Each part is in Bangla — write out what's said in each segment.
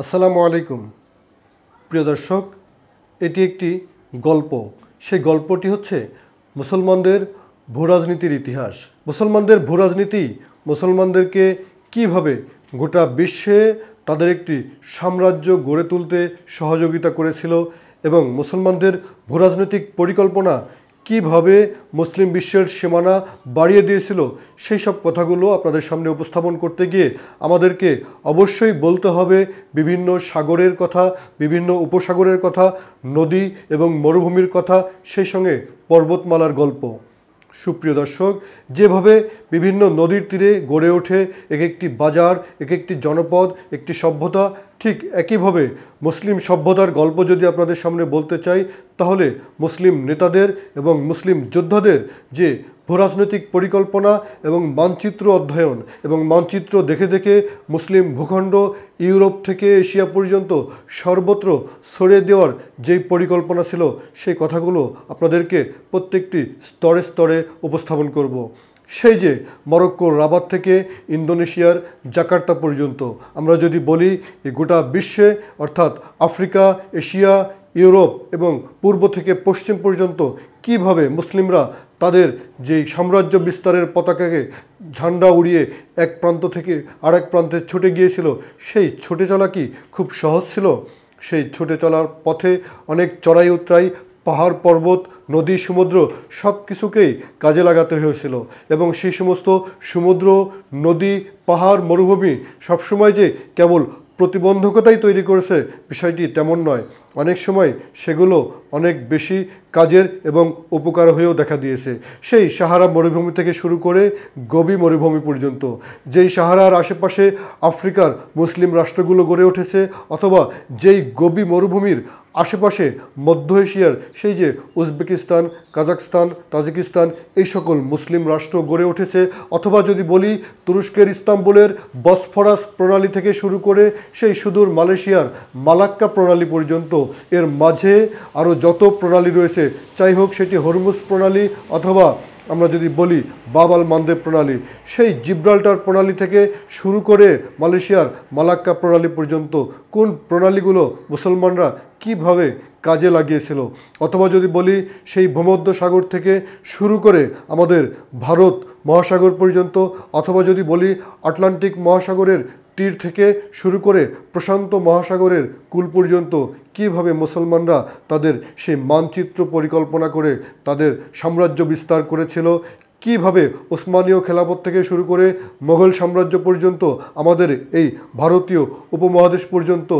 আসসালামু আলাইকুম প্রিয় দর্শক, এটি একটি গল্প। সেই গল্পটি হচ্ছে মুসলমানদের ভূরাজনীতির ইতিহাস। মুসলমানদের ভূরাজনীতি মুসলমানদেরকে কিভাবে গোটা বিশ্বে তাদের একটি সাম্রাজ্য গড়ে তুলতে সহযোগিতা করেছিল এবং মুসলমানদের ভূরাজনৈতিক পরিকল্পনা কিভাবে মুসলিম বিশ্বের সীমানা বাড়িয়ে দিয়েছিল, সেই সব কথাগুলো আপনাদের সামনে উপস্থাপন করতে গিয়ে আমাদেরকে অবশ্যই বলতে হবে বিভিন্ন সাগরের কথা, বিভিন্ন উপসাগরের কথা, নদী এবং মরুভূমির কথা, সেই সঙ্গে পর্বতমালার গল্প। সুপ্রিয় দর্শক, যেভাবে বিভিন্ন নদীর তীরে গড়ে ওঠে এক একটি বাজার, এক একটি জনপদ, একটি সভ্যতা, ঠিক একইভাবে মুসলিম সভ্যতার গল্প যদি আপনাদের সামনে বলতে চাই, তাহলে মুসলিম নেতাদের এবং মুসলিম যোদ্ধাদের যে ভূরাজনৈতিক পরিকল্পনা এবং মানচিত্র অধ্যয়ন এবং মানচিত্র দেখে দেখে মুসলিম ভূখণ্ড ইউরোপ থেকে এশিয়া পর্যন্ত সর্বত্র ছড়িয়ে দেওয়ার যেই পরিকল্পনা ছিল, সেই কথাগুলো আপনাদেরকে প্রত্যেকটি স্তরে স্তরে উপস্থাপন করব। সেই যে মরক্কোর রাবাত থেকে ইন্দোনেশিয়ার জাকার্তা পর্যন্ত আমরা যদি বলি, গোটা বিশ্বে অর্থাৎ আফ্রিকা, এশিয়া, ইউরোপ এবং পূর্ব থেকে পশ্চিম পর্যন্ত কিভাবে মুসলিমরা তাদের যেই সাম্রাজ্য বিস্তারের পতাকাকে ঝান্ডা উড়িয়ে এক প্রান্ত থেকে আরেক প্রান্তে ছুটে গিয়েছিল, সেই ছুটে চলা কি খুব সহজ ছিল? সেই ছুটে চলার পথে অনেক চড়াই উতরাই, পাহাড় পর্বত, নদী সমুদ্র সব কিছুকেই কাজে লাগাতে হয়েছিল এবং সেই সমস্ত সমুদ্র, নদী, পাহাড়, মরুভূমি সবসময় যে কেবল প্রতিবন্ধকতাই তৈরি করেছে বিষয়টি তেমন নয়। অনেক সময় সেগুলো অনেক বেশি কাজের এবং উপকার হয়েও দেখা দিয়েছে। সেই সাহারা মরুভূমি থেকে শুরু করে গোবি মরুভূমি পর্যন্ত, যেই সাহারার আশেপাশে আফ্রিকার মুসলিম রাষ্ট্রগুলো গড়ে উঠেছে, অথবা যেই গোবি মরুভূমির আশেপাশে মধ্য এশিয়ার সেই যে উজবেকিস্তান, কাজাখস্তান, তাজিকিস্তান এই সকল মুসলিম রাষ্ট্র গড়ে উঠেছে, অথবা যদি বলি তুরস্কের ইস্তাম্বুলের বসফরাস প্রণালী থেকে শুরু করে সেই সুদূর মালয়েশিয়ার মালাক্কা প্রণালী পর্যন্ত, এর মাঝে আরও যত প্রণালী রয়েছে, চাই হোক সেটি হরমুজ প্রণালী অথবা আমরা যদি বলি বাব আল মানদেব প্রণালী, সেই জিব্রাল্টার প্রণালী থেকে শুরু করে মালয়েশিয়ার মালাক্কা প্রণালী পর্যন্ত, কোন প্রণালীগুলো মুসলমানরা কিভাবে কাজে লাগিয়েছিল, অথবা যদি বলি সেই ভূমধ্য সাগর থেকে শুরু করে আমাদের ভারত মহাসাগর পর্যন্ত, অথবা যদি বলি আটলান্টিক মহাসাগরের তীর থেকে শুরু করে প্রশান্ত মহাসাগরের কূল পর্যন্ত কিভাবে মুসলমানরা তাদের সেই মানচিত্র পরিকল্পনা করে তাদের সাম্রাজ্য বিস্তার করেছিল, কিভাবে ওসমানীয় খেলাফত থেকে শুরু করে মোগল সাম্রাজ্য পর্যন্ত, আমাদের এই ভারতীয় উপমহাদেশ পর্যন্ত,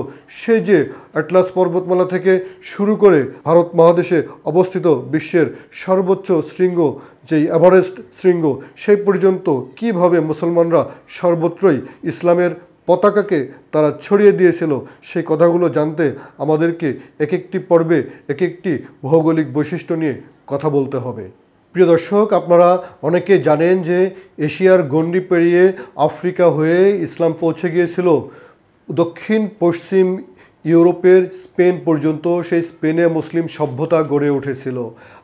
সেই যে অ্যাটলাস পর্বতমালা থেকে শুরু করে ভারত মহাদেশে অবস্থিত বিশ্বের সর্বোচ্চ শৃঙ্গ যেই এভারেস্ট শৃঙ্গ, সেই পর্যন্ত কিভাবে মুসলমানরা সর্বত্রই ইসলামের পতাকাকে তারা ছড়িয়ে দিয়েছিল, সেই কথাগুলো জানতে আমাদেরকে এক একটি পর্বে এক একটি ভৌগোলিক বৈশিষ্ট্য নিয়ে কথা বলতে হবে। প্রিয় দর্শক, আপনারা অনেকে জানেন যে এশিয়ার গণ্ডি পেরিয়ে আফ্রিকা হয়ে ইসলাম পৌঁছে গিয়েছিল দক্ষিণ পশ্চিম ইউরোপের স্পেন পর্যন্ত। সেই স্পেনে মুসলিম সভ্যতা গড়ে উঠেছিল।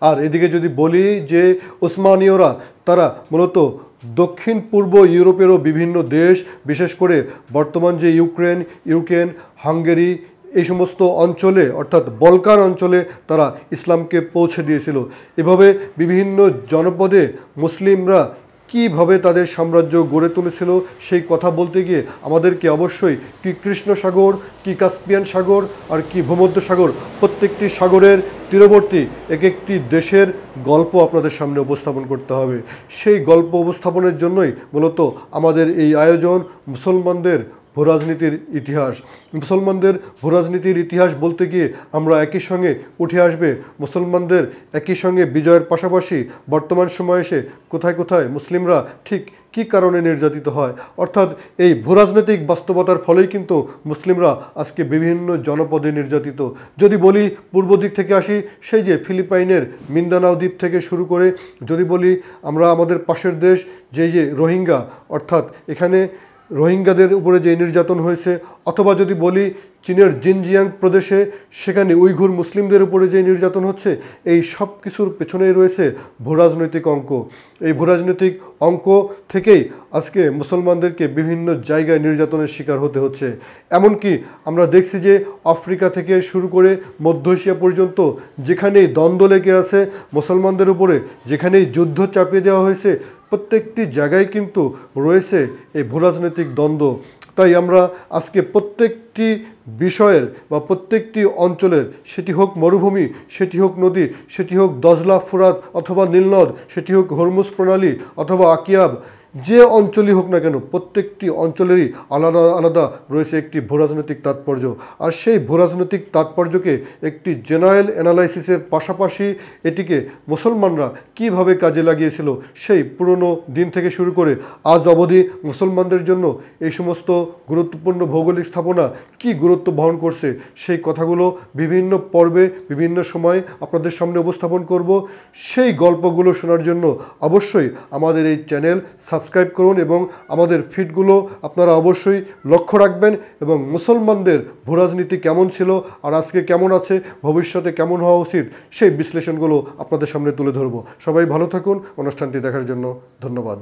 আর এদিকে যদি বলি যে ওসমানীয়রা তারা মূলত দক্ষিণ পূর্ব ইউরোপেরও বিভিন্ন দেশ, বিশেষ করে বর্তমান যে ইউক্রেন, হাঙ্গেরি এই সমস্ত অঞ্চলে অর্থাৎ বলকান অঞ্চলে তারা ইসলামকে পৌঁছে দিয়েছিল। এভাবে বিভিন্ন জনপদে মুসলিমরা কিভাবে তাদের সাম্রাজ্য গড়ে তুলেছিল সেই কথা বলতে গিয়ে আমাদেরকে অবশ্যই কি কৃষ্ণ সাগর, কি কাস্পিয়ান সাগর আর কি ভূমধ্য সাগর, প্রত্যেকটি সাগরের তীরবর্তী এক একটি দেশের গল্প আপনাদের সামনে উপস্থাপন করতে হবে। সেই গল্প উপস্থাপনের জন্যই মূলত আমাদের এই আয়োজন মুসলমানদের ভূরাজনীতির ইতিহাস। মুসলমানদের ভূরাজনীতির ইতিহাস বলতে গিয়ে আমরা একই সঙ্গে উঠে আসবে মুসলমানদের একই সঙ্গে বিজয়ের পাশাপাশি বর্তমান সময়ে এসে কোথায় কোথায় মুসলিমরা ঠিক কী কারণে নির্যাতিত হয়, অর্থাৎ এই ভূরাজনৈতিক বাস্তবতার ফলেই কিন্তু মুসলিমরা আজকে বিভিন্ন জনপদে নির্যাতিত। যদি বলি পূর্ব দিক থেকে আসি, সেই যে ফিলিপাইনের মিন্দানাও দ্বীপ থেকে শুরু করে, যদি বলি আমরা আমাদের পাশের দেশ যে রোহিঙ্গা, অর্থাৎ এখানে রোহিঙ্গাদের উপরে যে নির্যাতন হয়েছে, অথবা যদি বলি চীনের জিনজিয়াং প্রদেশে সেখানে উইঘুর মুসলিমদের উপরে যে নির্যাতন হচ্ছে, এই সব কিছুর পেছনেই রয়েছে ভূরাজনৈতিক অঙ্ক। এই ভূরাজনৈতিক অঙ্ক থেকেই আজকে মুসলমানদেরকে বিভিন্ন জায়গায় নির্যাতনের শিকার হতে হচ্ছে। এমনকি আমরা দেখছি যে আফ্রিকা থেকে শুরু করে মধ্য এশিয়া পর্যন্ত যেখানেই দ্বন্দ্ব লেগে আছে মুসলমানদের উপরে, যেখানেই যুদ্ধ চাপিয়ে দেওয়া হয়েছে, প্রত্যেকটি জায়গায় কিন্তু রয়েছে এই ভূরাজনৈতিক দ্বন্দ্ব। তাই আমরা আজকে প্রত্যেকটি বিষয়ের বা প্রত্যেকটি অঞ্চলের, সেটি হোক মরুভূমি, সেটি হোক নদী, সেটি হোক দজলা ফুরাত অথবা নীলনদ, সেটি হোক হরমুজ প্রণালী অথবা আকিয়াব, যে অঞ্চলই হোক না কেন, প্রত্যেকটি অঞ্চলেরই আলাদা আলাদা রয়েছে একটি ভূরাজনৈতিক তাৎপর্য। আর সেই ভূরাজনৈতিক তাৎপর্যকে একটি জেনারেল অ্যানালাইসিসের পাশাপাশি এটিকে মুসলমানরা কিভাবে কাজে লাগিয়েছিল, সেই পুরনো দিন থেকে শুরু করে আজ অবধি মুসলমানদের জন্য এই সমস্ত গুরুত্বপূর্ণ ভৌগোলিক স্থাপনা কি গুরুত্ব বহন করছে, সেই কথাগুলো বিভিন্ন পর্বে বিভিন্ন সময় আপনাদের সামনে উপস্থাপন করব। সেই গল্পগুলো শোনার জন্য অবশ্যই আমাদের এই চ্যানেল সাবস্ক্রাইব করুন এবং আমাদের ফিডগুলো আপনারা অবশ্যই লক্ষ্য রাখবেন। এবং মুসলমানদের ভূরাজনীতি কেমন ছিল আর আজকে কেমন আছে, ভবিষ্যতে কেমন হওয়া উচিত, সেই বিশ্লেষণগুলো আপনাদের সামনে তুলে ধরব। সবাই ভালো থাকুন। অনুষ্ঠানটি দেখার জন্য ধন্যবাদ।